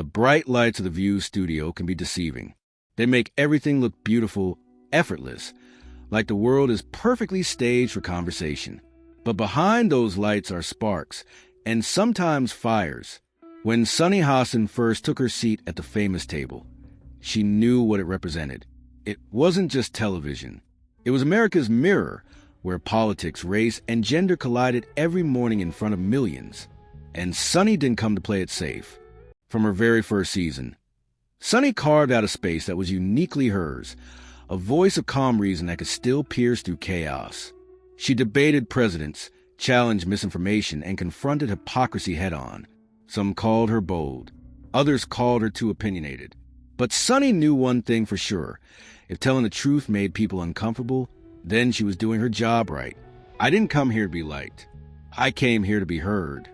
The bright lights of the View studio can be deceiving. They make everything look beautiful, effortless, like the world is perfectly staged for conversation. But behind those lights are sparks, and sometimes fires. When Sunny Hostin first took her seat at the famous table, she knew what it represented. It wasn't just television. It was America's mirror, where politics, race, and gender collided every morning in front of millions. And Sunny didn't come to play it safe. From her very first season, Sunny carved out a space that was uniquely hers, a voice of calm reason that could still pierce through chaos. She debated presidents, challenged misinformation, and confronted hypocrisy head-on. Some called her bold. Others called her too opinionated. But Sunny knew one thing for sure. If telling the truth made people uncomfortable, then she was doing her job right. I didn't come here to be liked. I came here to be heard.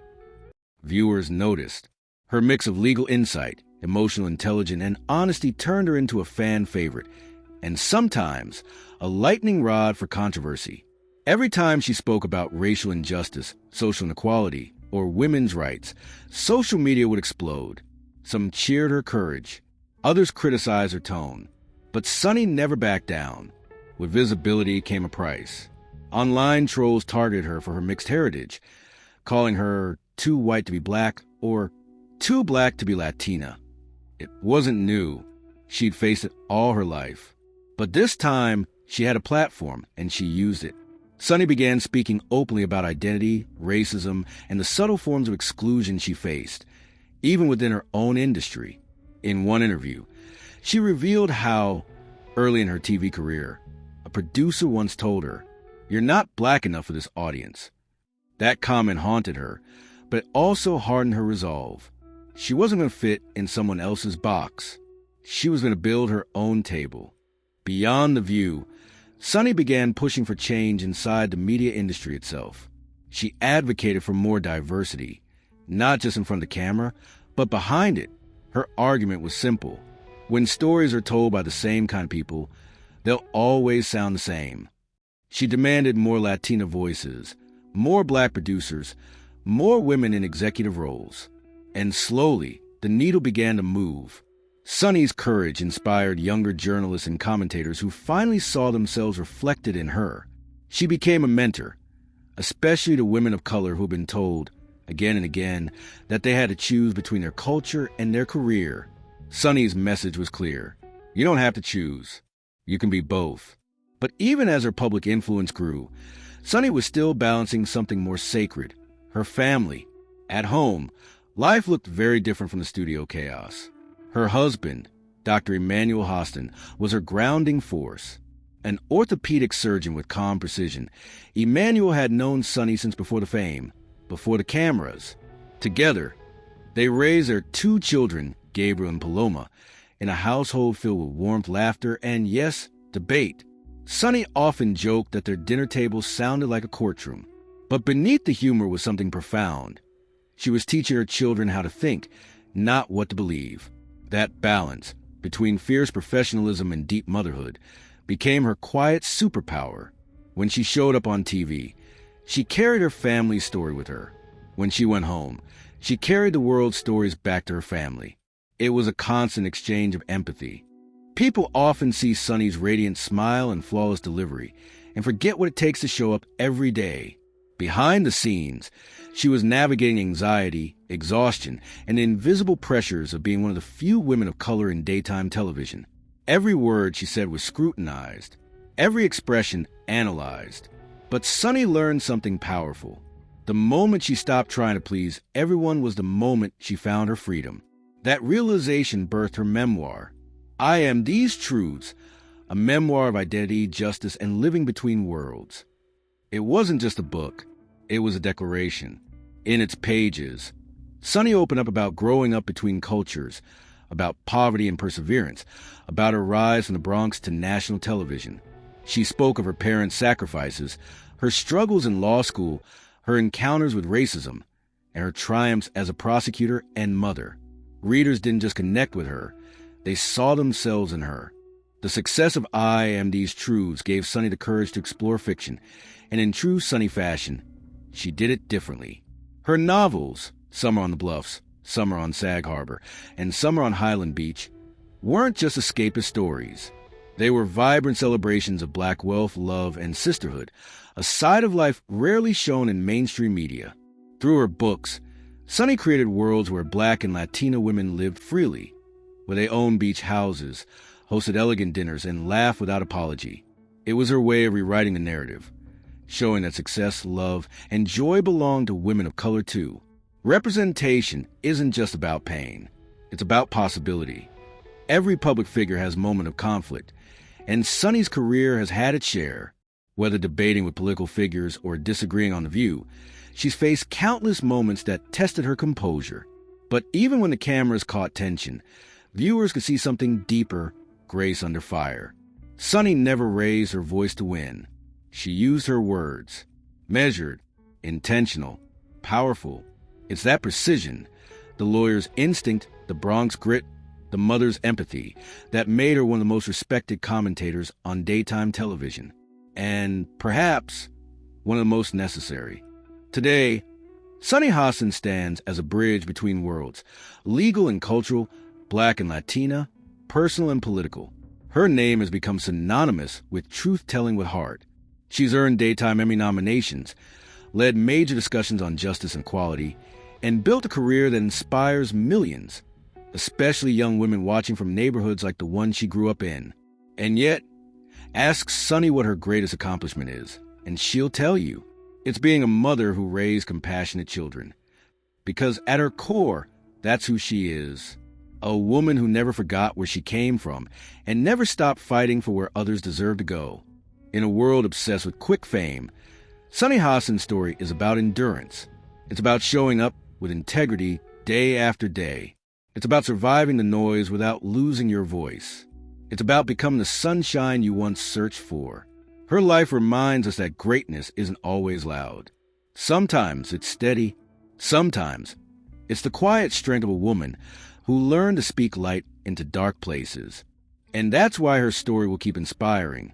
Viewers noticed. Her mix of legal insight, emotional intelligence, and honesty turned her into a fan favorite, and sometimes a lightning rod for controversy. Every time she spoke about racial injustice, social inequality, or women's rights, social media would explode. Some cheered her courage. Others criticized her tone. But Sunny never backed down. With visibility came a price. Online trolls targeted her for her mixed heritage, calling her too white to be black or too black to be Latina. It wasn't new. She'd faced it all her life. But this time, she had a platform, and she used it. Sunny began speaking openly about identity, racism, and the subtle forms of exclusion she faced, even within her own industry. In one interview, she revealed how, early in her TV career, a producer once told her, "You're not black enough for this audience." That comment haunted her, but it also hardened her resolve. She wasn't going to fit in someone else's box. She was going to build her own table. Beyond the View, Sunny began pushing for change inside the media industry itself. She advocated for more diversity, not just in front of the camera, but behind it. Her argument was simple. When stories are told by the same kind of people, they'll always sound the same. She demanded more Latina voices, more black producers, more women in executive roles. And slowly, the needle began to move. Sunny's courage inspired younger journalists and commentators who finally saw themselves reflected in her. She became a mentor, especially to women of color who've been told, again and again, that they had to choose between their culture and their career. Sunny's message was clear. You don't have to choose. You can be both. But even as her public influence grew, Sunny was still balancing something more sacred, her family. At home, life looked very different from the studio chaos. Her husband, Dr. Emmanuel Hostin, was her grounding force. An orthopedic surgeon with calm precision, Emmanuel had known Sunny since before the fame, before the cameras. Together, they raised their 2 children, Gabriel and Paloma, in a household filled with warmth, laughter, and, yes, debate. Sunny often joked that their dinner table sounded like a courtroom. But beneath the humor was something profound. She was teaching her children how to think, not what to believe. That balance between fierce professionalism and deep motherhood became her quiet superpower. When she showed up on TV, she carried her family's story with her. When she went home, she carried the world's stories back to her family. It was a constant exchange of empathy. People often see Sunny's radiant smile and flawless delivery and forget what it takes to show up every day. Behind the scenes, she was navigating anxiety, exhaustion, and the invisible pressures of being one of the few women of color in daytime television. Every word she said was scrutinized, every expression analyzed. But Sunny learned something powerful. The moment she stopped trying to please everyone was the moment she found her freedom. That realization birthed her memoir, I Am These Truths, a memoir of identity, justice, and living between worlds. It wasn't just a book, it was a declaration. In its pages, Sunny opened up about growing up between cultures, about poverty and perseverance, about her rise from the Bronx to national television. She spoke of her parents' sacrifices, her struggles in law school, her encounters with racism, and her triumphs as a prosecutor and mother. Readers didn't just connect with her, they saw themselves in her. The success of I Am These Truths gave Sunny the courage to explore fiction, and in true Sunny fashion, she did it differently. Her novels, Summer on the Bluffs, Summer on Sag Harbor, and Summer on Highland Beach weren't just escapist stories. They were vibrant celebrations of Black wealth, love, and sisterhood, a side of life rarely shown in mainstream media. Through her books, Sunny created worlds where Black and Latina women lived freely, where they owned beach houses, hosted elegant dinners, and laughed without apology. It was her way of rewriting the narrative, showing that success, love, and joy belong to women of color too. Representation isn't just about pain. It's about possibility. Every public figure has a moment of conflict, and Sunny's career has had its share. Whether debating with political figures or disagreeing on The View, she's faced countless moments that tested her composure. But even when the cameras caught tension, viewers could see something deeper, grace under fire. Sunny never raised her voice to win. She used her words. Measured, intentional, powerful. It's that precision, the lawyer's instinct, the Bronx grit, the mother's empathy, that made her one of the most respected commentators on daytime television. And perhaps one of the most necessary. Today, Sunny Hostin stands as a bridge between worlds, legal and cultural, Black and Latina, personal and political. Her name has become synonymous with truth-telling with heart. She's earned Daytime Emmy nominations, led major discussions on justice and equality, and built a career that inspires millions, especially young women watching from neighborhoods like the one she grew up in. And yet, ask Sunny what her greatest accomplishment is, and she'll tell you. It's being a mother who raised compassionate children. Because at her core, that's who she is. A woman who never forgot where she came from and never stopped fighting for where others deserve to go. In a world obsessed with quick fame, Sunny Hostin's story is about endurance. It's about showing up with integrity day after day. It's about surviving the noise without losing your voice. It's about becoming the sunshine you once searched for. Her life reminds us that greatness isn't always loud. Sometimes it's steady. Sometimes it's the quiet strength of a woman who learned to speak light into dark places. And that's why her story will keep inspiring,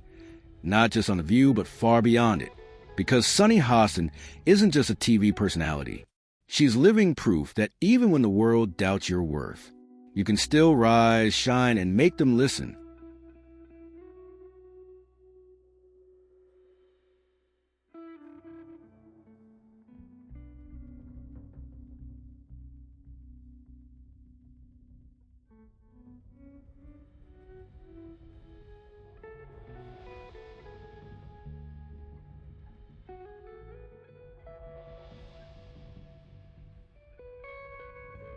not just on The View, but far beyond it. Because Sunny Hostin isn't just a TV personality. She's living proof that even when the world doubts your worth, you can still rise, shine, and make them listen.